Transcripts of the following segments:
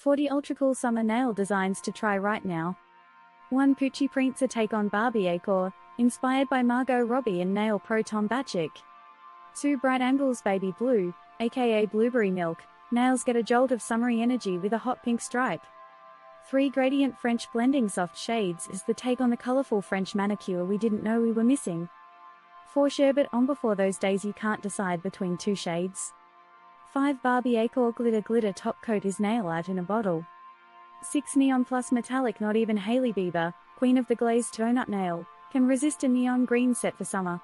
40 ultra cool summer nail designs to try right now. 1 Poochie prints a take on Barbie Acor, inspired by Margot Robbie and nail pro Tom Batchik. 2 Bright Angles Baby Blue, aka Blueberry Milk, nails get a jolt of summery energy with a hot pink stripe. 3 Gradient French Blending Soft Shades is the take on the colorful French manicure we didn't know we were missing. 4 Sherbet Ombre for those days you can't decide between 2 shades. 5 Barbie Acor Glitter Top Coat is nail art in a bottle. 6 Neon Plus Metallic Not even Hailey Bieber, queen of the glazed donut nail, can resist a neon green set for summer.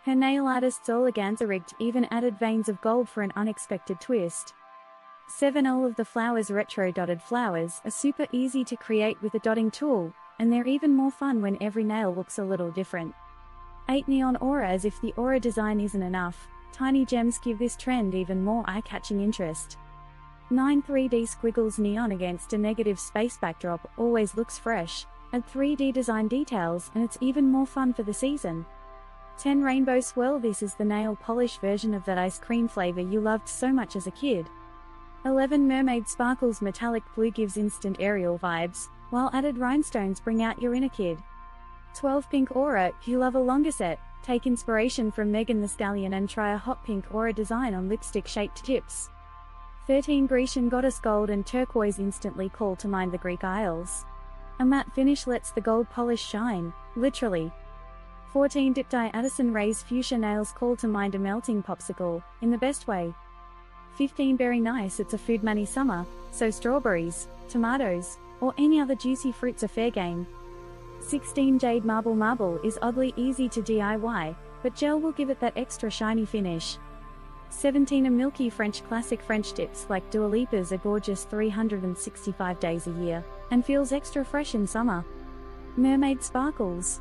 Her nail artist's organza rigged even added veins of gold for an unexpected twist. 7 All of the Flowers Retro Dotted Flowers are super easy to create with a dotting tool, and they're even more fun when every nail looks a little different. 8 Neon Aura As if the aura design isn't enough, tiny gems give this trend even more eye-catching interest. 9 3D Squiggles Neon against a negative space backdrop always looks fresh, add 3D design details and it's even more fun for the season. 10 Rainbow Swirl This is the nail polish version of that ice cream flavor you loved so much as a kid. 11 Mermaid Sparkles Metallic Blue gives instant Ariel vibes, while added rhinestones bring out your inner kid. 12 Pink Aura You love a longer set, take inspiration from Megan Thee Stallion and try a hot pink aura design on lipstick-shaped tips. 13 Grecian Goddess Gold and Turquoise instantly call to mind the Greek Isles. A matte finish lets the gold polish shine, literally. 14 Dip Dye Addison Rae's Fuchsia Nails call to mind a melting popsicle, in the best way. 15 Berry Nice It's a food money summer, so strawberries, tomatoes, or any other juicy fruits are fair game. 16 Jade Marble is oddly easy to DIY, but gel will give it that extra shiny finish. 17 A Milky French Classic French dips like Dua Lipa's are gorgeous 365 days a year, and feels extra fresh in summer. Mermaid Sparkles.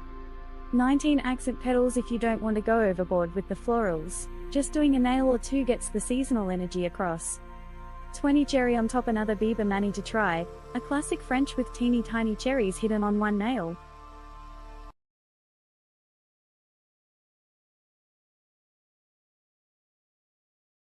19 Accent Petals If you don't want to go overboard with the florals, just doing a nail or 2 gets the seasonal energy across. 20 Cherry on Top Another Bieber Mani to try, a classic French with teeny tiny cherries hidden on one nail.